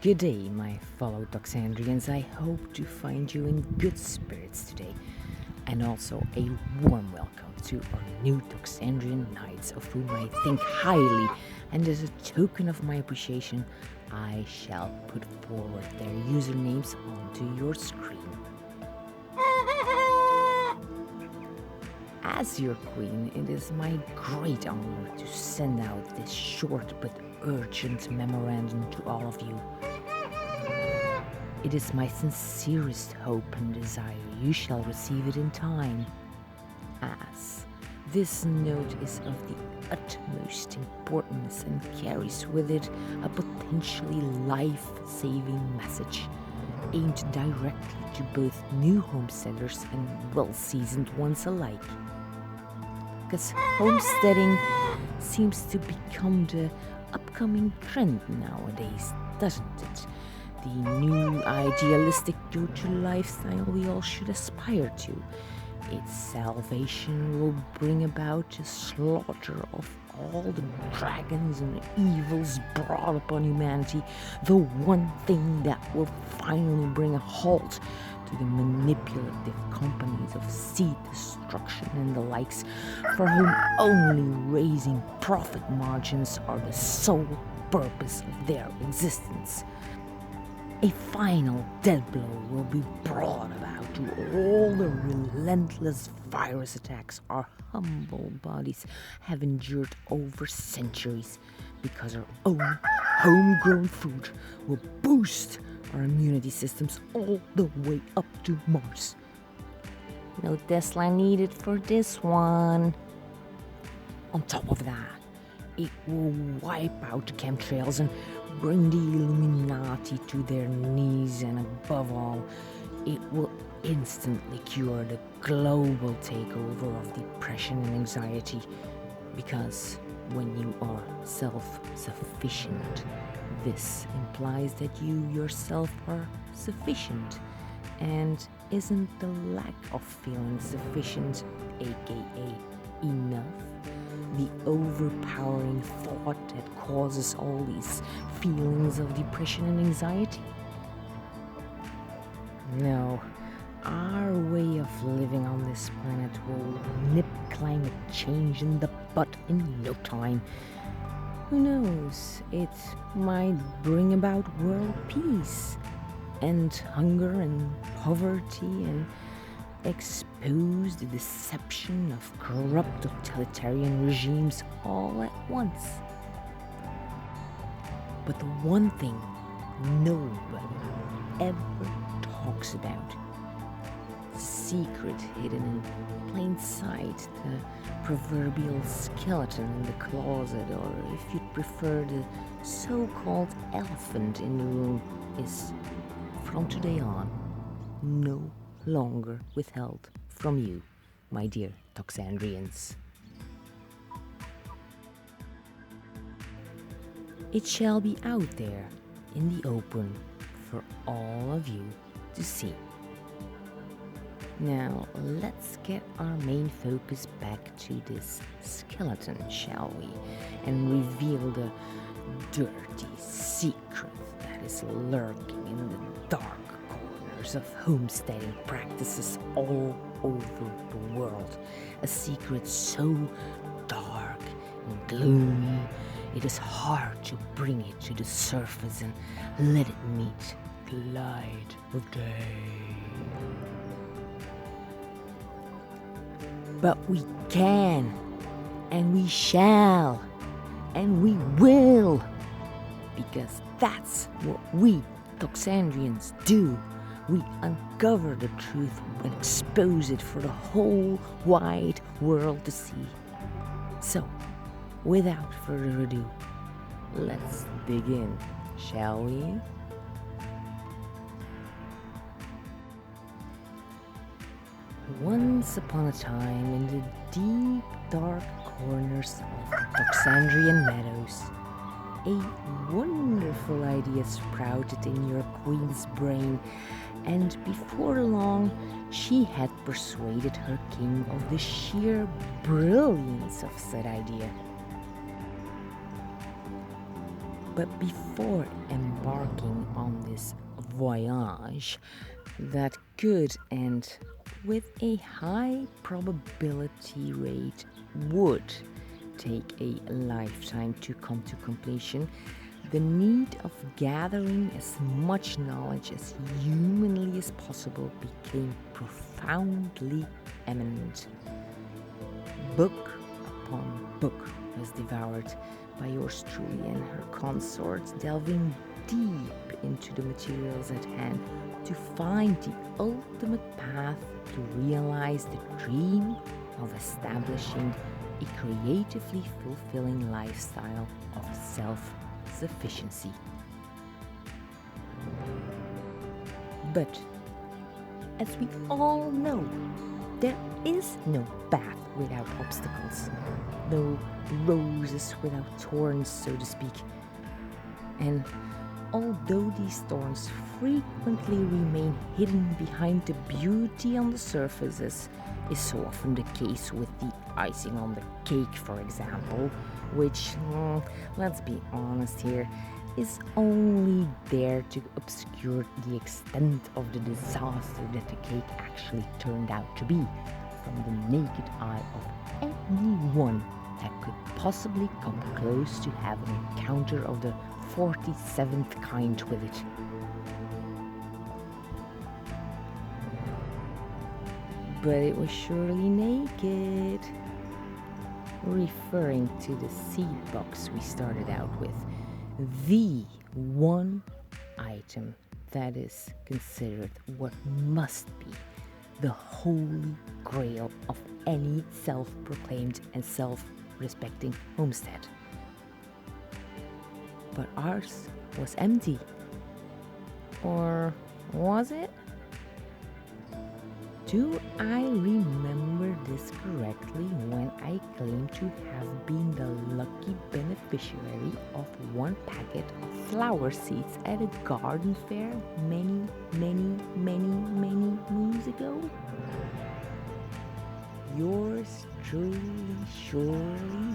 Good day, my fellow Toxandrians. I hope to find you in good spirits today. And also a warm welcome to our new Toxandrian Knights, of whom I think highly, and as a token of my appreciation, I shall put forward their usernames onto your screen. As your queen, it is my great honor to send out this short but urgent memorandum to all of you. It is my sincerest hope and desire you shall receive it in time, as this note is of the utmost importance and carries with it a potentially life-saving message aimed directly to both new homesteaders and well-seasoned ones alike. Because homesteading seems to become the upcoming trend nowadays, doesn't it? The new idealistic go-to lifestyle we all should aspire to. Its salvation will bring about the slaughter of all the dragons and evils brought upon humanity, the one thing that will finally bring a halt to the manipulative companies of seed destruction and the likes, for whom only raising profit margins are the sole purpose of their existence. A final dead blow will be brought about to all the relentless virus attacks our humble bodies have endured over centuries, because our own homegrown food will boost our immunity systems all the way up to Mars. No Tesla needed for this one. On top of that, it will wipe out the chemtrails and bring the Illuminati to their knees, and above all, it will instantly cure the global takeover of depression and anxiety, because when you are self-sufficient, this implies that you yourself are sufficient, and isn't the lack of feeling sufficient, aka enough, the overpowering thought that causes all these feelings of depression and anxiety? No, our way of living on this planet will nip climate change in the bud in no time. Who knows, it might bring about world peace, end hunger and poverty, and expose the deception of corrupt totalitarian regimes all at once. But the one thing nobody ever talks about, the secret hidden in plain sight, the proverbial skeleton in the closet, or if you'd prefer, the so-called elephant in the room, is from today on no longer withheld from you, my dear Toxandrians. It shall be out there in the open for all of you to see. Now, let's get our main focus back to this skeleton, shall we? And reveal the dirty secret that is lurking in the dark corners of homesteading practices all over the world. A secret so dark and gloomy, it is hard to bring it to the surface and let it meet the light of day. But we can, and we shall, and we will, because that's what we Toxandrians do. We uncover the truth and expose it for the whole wide world to see. So, without further ado, let's begin, shall we? Once upon a time, in the deep, dark corners of the Toxandrian meadows, a wonderful idea sprouted in your queen's brain, and before long, she had persuaded her king of the sheer brilliance of said idea. But before embarking on this voyage that could and with a high probability rate would take a lifetime to come to completion, the need of gathering as much knowledge as humanly as possible became profoundly eminent. Book upon book was devoured by yours truly and her consorts, delving deep into the materials at hand to find the ultimate path to realize the dream of establishing a creatively fulfilling lifestyle of self-sufficiency. But as we all know, there is no path without obstacles, no roses without thorns, so to speak. And although these thorns frequently remain hidden behind the beauty on the surface, as is so often the case with the icing on the cake, for example, which, let's be honest here, is only there to obscure the extent of the disaster that the cake actually turned out to be from the naked eye of anyone that could possibly come close to have an encounter of the 47th kind with it. But it was surely naked. Referring to the seed box we started out with, the one item that is considered what must be the holy grail of any self-proclaimed and self-respecting homestead. But ours was empty. Or was it? Do I remember this correctly when I claim to have been the lucky beneficiary of one packet of flower seeds at a garden fair many moons ago? Yours truly surely